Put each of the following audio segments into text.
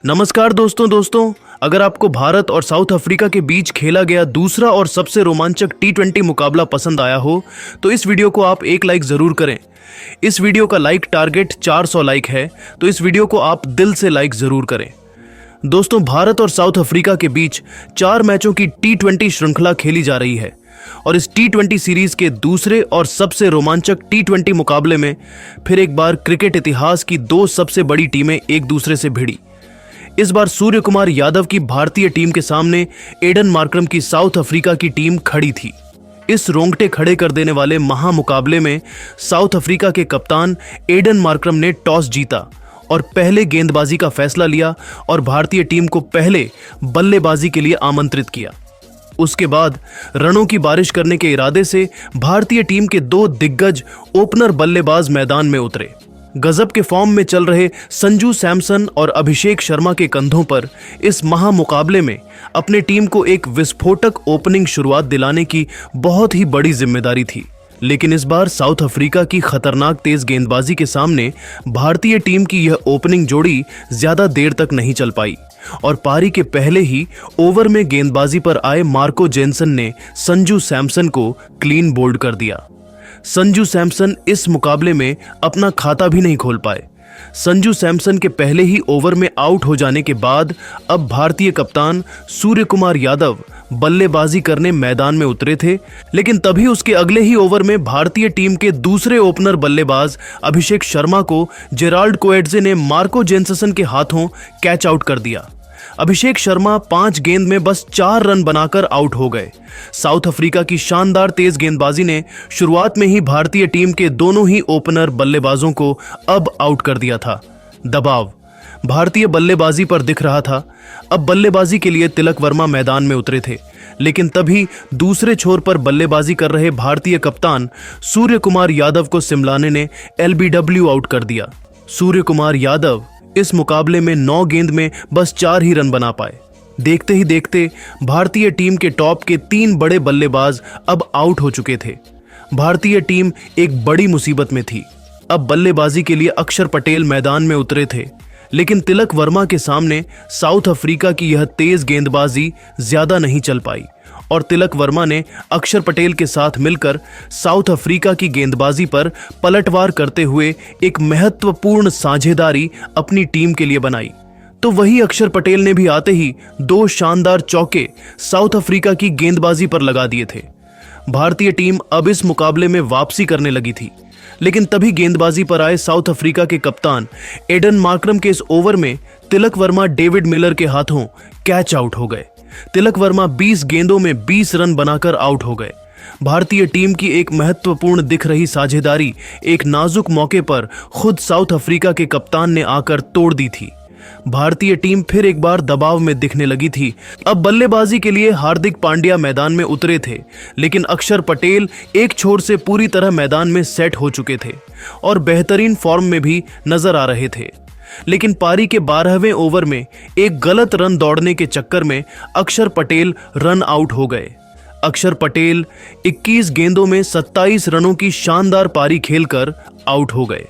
नमस्कार दोस्तों, अगर आपको भारत और साउथ अफ्रीका के बीच खेला गया दूसरा और सबसे रोमांचक T20 मुकाबला पसंद आया हो तो इस वीडियो को आप एक लाइक जरूर करें। इस वीडियो का लाइक टारगेट 400 लाइक है, तो इस वीडियो को आप दिल से लाइक जरूर करें। दोस्तों, भारत और साउथ अफ्रीका के बीच 4 मैचों की T20 श्रृंखला खेली जा रही है और इस T20 सीरीज के दूसरे और सबसे रोमांचक T20 मुकाबले में फिर एक बार क्रिकेट इतिहास की 2 सबसे बड़ी टीमें एक दूसरे से भिड़ी। इस बार सूर्य कुमार यादव की भारतीय टीम के सामने एडन मार्करम की साउथ अफ्रीका की टीम खड़ी थी। इस रोंगटे खड़े कर देने वाले महामुकाबले में साउथ अफ्रीका के कप्तान एडन मार्करम ने टॉस जीता और पहले गेंदबाजी का फैसला लिया और भारतीय टीम को पहले बल्लेबाजी के लिए आमंत्रित किया। उसके बाद रनों की बारिश करने के इरादे से भारतीय टीम के 2 दिग्गज ओपनर बल्लेबाज मैदान में उतरे। गजब के फॉर्म में चल रहे संजू सैमसन और अभिषेक शर्मा के कंधों पर इस महामुकाबले में अपने टीम को एक विस्फोटक ओपनिंग शुरुआत दिलाने की बहुत ही बड़ी जिम्मेदारी थी। लेकिन इस बार साउथ अफ्रीका की खतरनाक तेज गेंदबाजी के सामने भारतीय टीम की यह ओपनिंग जोड़ी ज्यादा देर तक नहीं चल पाई और पारी के पहले ही ओवर में गेंदबाजी पर आए मार्को जेनसन ने संजू सैमसन को क्लीन बोल्ड कर दिया। संजू सैमसन इस मुकाबले में अपना खाता भी नहीं खोल पाए। संजू सैमसन के पहले ही ओवर में आउट हो जाने के बाद अब भारतीय कप्तान सूर्य कुमार यादव बल्लेबाजी करने मैदान में उतरे थे, लेकिन तभी उसके अगले ही ओवर में भारतीय टीम के दूसरे ओपनर बल्लेबाज अभिषेक शर्मा को जेराल्ड कोएट्जे ने मार्को जेनसन के हाथों कैच आउट कर दिया। अभिषेक शर्मा 5 गेंद में बस 4 रन बनाकर आउट हो गए। साउथ अफ्रीका की शानदार तेज गेंदबाजी ने शुरुआत में ही भारतीय टीम के दोनों ही ओपनर बल्लेबाजों को अब आउट कर दिया था। दबाव भारतीय बल्लेबाजी पर दिख रहा था। अब बल्लेबाजी के लिए तिलक वर्मा मैदान में उतरे थे, लेकिन तभी दूसरे छोर पर बल्लेबाजी कर रहे भारतीय कप्तान सूर्य कुमार यादव को सिमलाने ने LBW आउट कर दिया। सूर्य कुमार यादव इस मुकाबले में 9 गेंद में बस 4 ही रन बना पाए। देखते ही देखते भारतीय टीम के टॉप के 3 बड़े बल्लेबाज अब आउट हो चुके थे। भारतीय टीम एक बड़ी मुसीबत में थी। अब बल्लेबाजी के लिए अक्षर पटेल मैदान में उतरे थे, लेकिन तिलक वर्मा के सामने साउथ अफ्रीका की यह तेज गेंदबाजी ज्यादा नहीं चल पाई और तिलक वर्मा ने अक्षर पटेल के साथ मिलकर साउथ अफ्रीका की गेंदबाजी पर पलटवार करते हुए एक महत्वपूर्ण साझेदारी अपनी टीम के लिए बनाई। तो वही अक्षर पटेल ने भी आते ही 2 शानदार चौके साउथ अफ्रीका की गेंदबाजी पर लगा दिए थे। भारतीय टीम अब इस मुकाबले में वापसी करने लगी थी, लेकिन तभी गेंदबाजी पर आए साउथ अफ्रीका के कप्तान एडन मार्करम के इस ओवर में तिलक वर्मा डेविड मिलर के हाथों कैच आउट हो गए। तिलक वर्मा 20 गेंदों में 20 रन बनाकर आउट हो गए। भारतीय टीम की एक महत्वपूर्ण दिख रही साझेदारी एक नाजुक मौके पर खुद साउथ अफ्रीका के कप्तान ने आकर तोड़ दी थी। भारतीय टीम फिर एक बार दबाव में दिखने लगी थी। अब बल्लेबाजी के लिए हार्दिक पांड्या मैदान में उतरे थे, लेकिन अक्षर पटेल एक छोर से पूरी तरह मैदान में सेट हो चुके थे और बेहतरीन फॉर्म में भी नजर आ रहे थे। लेकिन पारी के 12वें ओवर में एक गलत रन दौड़ने के चक्कर में अक्षर पटेल रन आउट हो गए। अक्षर पटेल 21 गेंदों में 27 रनों की शानदार पारी खेलकर आउट हो गए।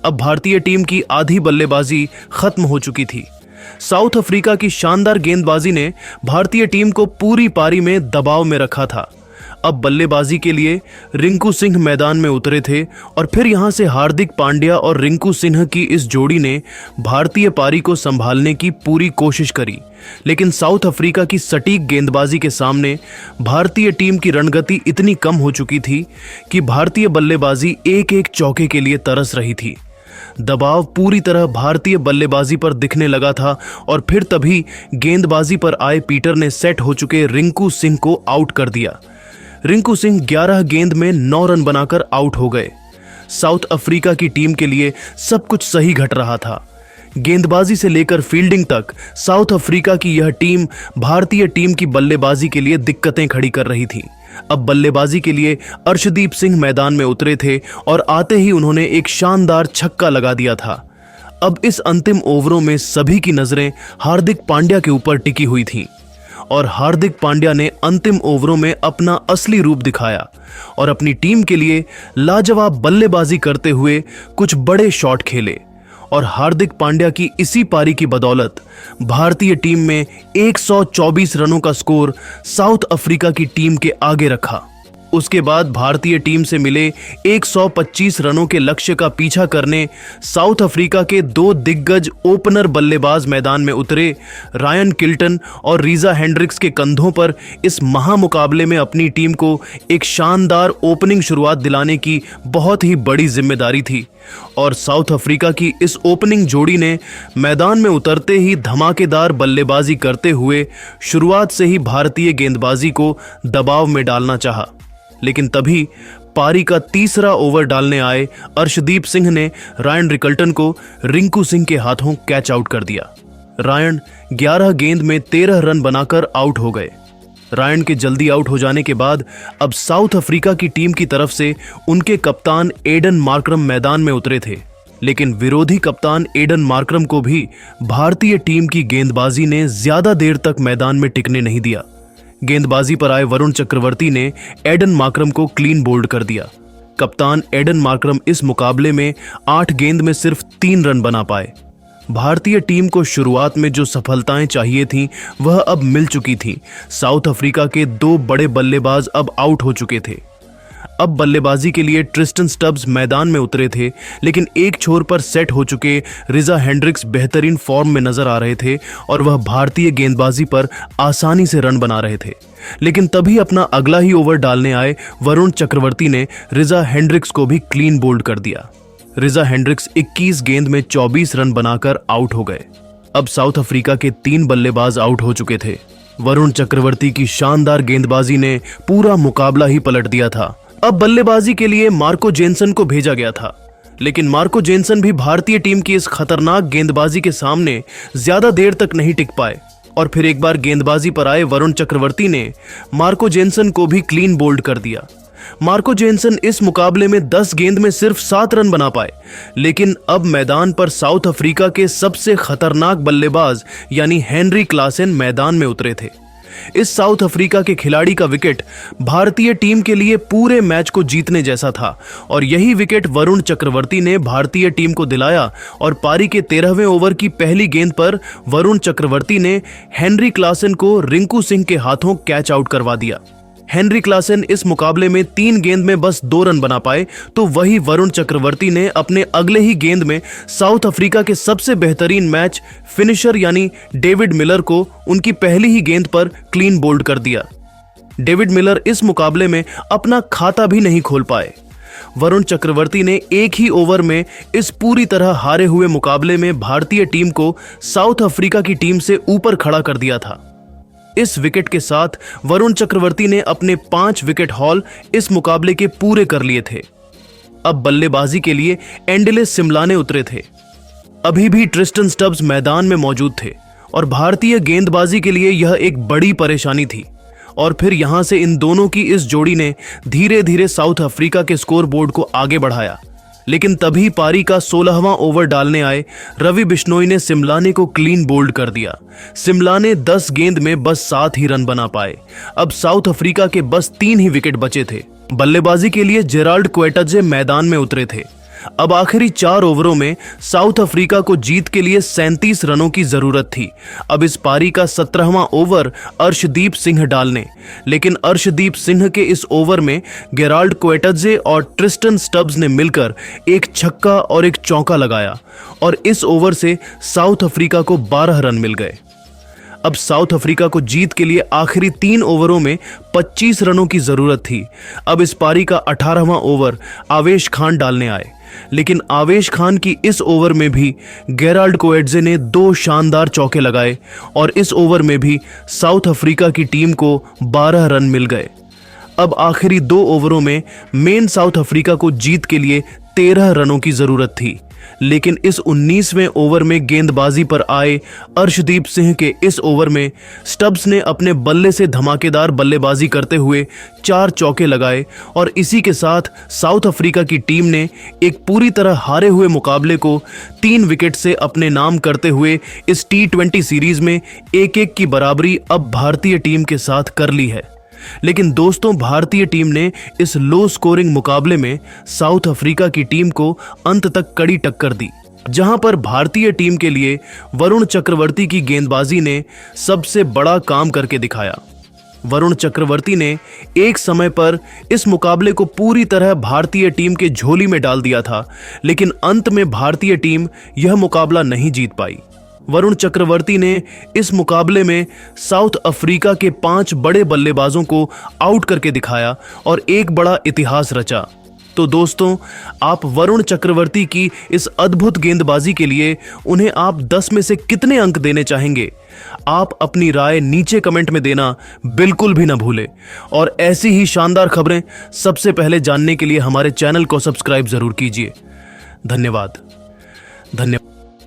अब भारतीय टीम की आधी बल्लेबाजी खत्म हो चुकी थी। साउथ अफ्रीका की शानदार गेंदबाजी ने भारतीय टीम को पूरी पारी में दबाव में रखा था। अब बल्लेबाजी के लिए रिंकू सिंह मैदान में उतरे थे और फिर यहां से हार्दिक पांड्या और रिंकू सिंह की इस जोड़ी ने भारतीय पारी को संभालने की पूरी कोशिश करी, लेकिन साउथ अफ्रीका की सटीक गेंदबाजी के सामने भारतीय टीम की रणगति इतनी कम हो चुकी थी कि भारतीय बल्लेबाजी एक-एक चौके के लिए तरस रही थी। दबाव पूरी तरह भारतीय बल्लेबाजी पर दिखने लगा था और फिर तभी गेंदबाजी पर आए पीटर ने सेट हो चुके रिंकू सिंह को आउट कर दिया। रिंकू सिंह 11 गेंद में 9 रन बनाकर आउट हो गए। साउथ अफ्रीका की टीम के लिए सब कुछ सही घट रहा था। गेंदबाजी से लेकर फील्डिंग तक साउथ अफ्रीका की यह टीम भारतीय टीम की बल्लेबाजी के लिए दिक्कतें खड़ी कर रही थी। अब बल्लेबाजी के लिए अर्शदीप सिंह मैदान में उतरे थे और आते ही उन्होंने एक शानदार छक्का लगा दिया था। अब इस अंतिम ओवरों में सभी की नजरें हार्दिक पांड्या के ऊपर टिकी हुई थीं और हार्दिक पांड्या ने अंतिम ओवरों में अपना असली रूप दिखाया और अपनी टीम के लिए लाजवाब बल्लेबाजी करते हुए कुछ बड़े शॉट खेले और हार्दिक पांड्या की इसी पारी की बदौलत भारतीय टीम में 124 रनों का स्कोर साउथ अफ्रीका की टीम के आगे रखा। उसके बाद भारतीय टीम से मिले 125 रनों के लक्ष्य का पीछा करने साउथ अफ्रीका के दो दिग्गज ओपनर बल्लेबाज मैदान में उतरे। रायन किल्टन और रीजा हेंड्रिक्स के कंधों पर इस महामुकाबले में अपनी टीम को एक शानदार ओपनिंग शुरुआत दिलाने की बहुत ही बड़ी जिम्मेदारी थी और साउथ अफ्रीका की इस ओपनिंग जोड़ी ने मैदान में उतरते ही धमाकेदार बल्लेबाजी करते हुए शुरुआत से ही भारतीय गेंदबाजी को दबाव में डालना चाहा। लेकिन तभी पारी का तीसरा ओवर डालने आए अर्शदीप सिंह ने रायन रिकल्टन को रिंकू सिंह के हाथों कैच आउट कर दिया। रायन 11 गेंद में 13 रन बनाकर आउट हो गए। रायन के जल्दी आउट हो जाने के बाद अब साउथ अफ्रीका की टीम की तरफ से उनके कप्तान एडन मार्करम मैदान में उतरे थे, लेकिन विरोधी कप्तान एडन मार्करम को भी भारतीय टीम की गेंदबाजी ने ज्यादा देर तक मैदान में टिकने नहीं दिया। गेंदबाजी पर आए वरुण चक्रवर्ती ने एडन मार्करम को क्लीन बोल्ड कर दिया। कप्तान एडन मार्करम इस मुकाबले में 8 गेंद में सिर्फ 3 रन बना पाए। भारतीय टीम को शुरुआत में जो सफलताएं चाहिए थीं वह अब मिल चुकी थीं। साउथ अफ्रीका के 2 बड़े बल्लेबाज अब आउट हो चुके थे। अब बल्लेबाजी के लिए ट्रिस्टन स्टब्स मैदान में उतरे थे, लेकिन एक छोर पर सेट हो चुके रीजा हेंड्रिक्स बेहतरीन फॉर्म में नजर आ रहे थे और वह भारतीय गेंदबाजी पर आसानी से रन बना रहे थे। लेकिन तभी अपना अगला ही ओवर डालने आए वरुण चक्रवर्ती ने रीजा हेंड्रिक्स को भी क्लीन बोल्ड कर दिया। रीजा हेंड्रिक्स 21 गेंद में 24 रन बनाकर आउट हो गए। अब साउथ अफ्रीका के 3 बल्लेबाज आउट हो चुके थे। वरुण चक्रवर्ती की शानदार गेंदबाजी ने पूरा मुकाबला ही पलट दिया था। अब बल्लेबाजी के लिए मार्को जेनसन को भेजा गया था, लेकिन मार्को जेनसन भी भारतीय टीम की इस खतरनाक गेंदबाजी के सामने ज्यादा देर तक नहीं टिक पाए और फिर एक बार गेंदबाजी पर आए वरुण चक्रवर्ती ने मार्को जेनसन को भी क्लीन बोल्ड कर दिया। मार्को जेनसन इस मुकाबले में 10 गेंद में सिर्फ 7 रन बना पाए, लेकिन अब मैदान पर साउथ अफ्रीका के सबसे खतरनाक बल्लेबाज यानी हेनरी क्लासेन मैदान में उतरे थे। इस साउथ अफ्रीका के खिलाड़ी का विकेट भारतीय टीम के लिए पूरे मैच को जीतने जैसा था और यही विकेट वरुण चक्रवर्ती ने भारतीय टीम को दिलाया और पारी के 13वें ओवर की पहली गेंद पर वरुण चक्रवर्ती ने हेनरी क्लासेन को रिंकू सिंह के हाथों कैच आउट करवा दिया। हेनरी क्लासेन इस मुकाबले में 3 गेंद में बस 2 रन बना पाए, तो वही वरुण चक्रवर्ती ने अपने अगले ही गेंद में साउथ अफ्रीका के सबसे बेहतरीन मैच फिनिशर यानी डेविड मिलर को उनकी पहली ही गेंद पर क्लीन बोल्ड कर दिया। डेविड मिलर इस मुकाबले में अपना खाता भी नहीं खोल पाए। वरुण चक्रवर्ती ने एक ही ओवर में इस पूरी तरह हारे हुए मुकाबले में भारतीय टीम को साउथ अफ्रीका की टीम से ऊपर खड़ा कर दिया था। इस विकेट के साथ वरुण चक्रवर्ती ने अपने 5 विकेट हॉल इस मुकाबले के पूरे कर लिए थे। अब बल्लेबाजी के लिए एंडले सिमलाने उतरे थे। अभी भी ट्रिस्टन स्टब्स मैदान में मौजूद थे और भारतीय गेंदबाजी के लिए यह एक बड़ी परेशानी थी। और फिर यहां से इन दोनों की इस जोड़ी ने धीरे धीरे साउथ अफ्रीका के स्कोर बोर्ड को आगे बढ़ाया। लेकिन तभी पारी का 16वां ओवर डालने आए रवि बिश्नोई ने सिमलाने को क्लीन बोल्ड कर दिया। सिमलाने 10 गेंद में बस 7 ही रन बना पाए। अब साउथ अफ्रीका के बस 3 ही विकेट बचे थे। बल्लेबाजी के लिए जेराल्ड क्वेटजे मैदान में उतरे थे। अब आखिरी 4 ओवरों में साउथ अफ्रीका को जीत के लिए 37 रनों की जरूरत थी। अब इस पारी का 17वां ओवर अर्शदीप सिंह डालने, लेकिन अर्शदीप सिंह के इस ओवर में गेराल्ड क्वेटजे और ट्रिस्टन स्टब्स ने मिलकर एक छक्का और एक चौका लगाया और इस ओवर से साउथ अफ्रीका को 12 रन मिल गए। अब साउथ अफ्रीका को जीत के लिए आखिरी 3 ओवरों में 25 रनों की जरूरत थी। अब इस पारी का 18वां ओवर आवेश खान डालने आए, लेकिन आवेश खान की इस ओवर में भी गेराल्ड क्वेटजे ने 2 शानदार चौके लगाए और इस ओवर में भी साउथ अफ्रीका की टीम को 12 रन मिल गए। अब आखिरी 2 ओवरों में मेन साउथ अफ्रीका को जीत के लिए 13 रनों की जरूरत थी, लेकिन इस 19वें ओवर में गेंदबाजी पर आए अर्शदीप सिंह के इस ओवर में स्टब्स ने अपने बल्ले से धमाकेदार बल्लेबाजी करते हुए 4 चौके लगाए और इसी के साथ साउथ अफ्रीका की टीम ने एक पूरी तरह हारे हुए मुकाबले को 3 विकेट से अपने नाम करते हुए इस T20 सीरीज में 1-1 की बराबरी अब भारतीय टीम के साथ कर ली है। लेकिन दोस्तों, भारतीय टीम ने इस लो स्कोरिंग मुकाबले में साउथ अफ्रीका की टीम को अंत तक कड़ी टक्कर दी। जहां पर भारतीय टीम के लिए वरुण चक्रवर्ती की गेंदबाजी ने सबसे बड़ा काम करके दिखाया। वरुण चक्रवर्ती ने एक समय पर इस मुकाबले को पूरी तरह भारतीय टीम के झोली में डाल दिया था, लेकिन अंत में भारतीय टीम यह मुकाबला नहीं जीत पाई। वरुण चक्रवर्ती ने इस मुकाबले में साउथ अफ्रीका के 5 बड़े बल्लेबाजों को आउट करके दिखाया और एक बड़ा इतिहास रचा। तो दोस्तों, आप वरुण चक्रवर्ती की इस अद्भुत गेंदबाजी के लिए उन्हें आप 10 में से कितने अंक देने चाहेंगे? आप अपनी राय नीचे कमेंट में देना बिल्कुल भी ना भूलें। और ऐसी ही शानदार खबरें सबसे पहले जानने के लिए हमारे चैनल को सब्सक्राइब जरूर कीजिए। धन्यवाद।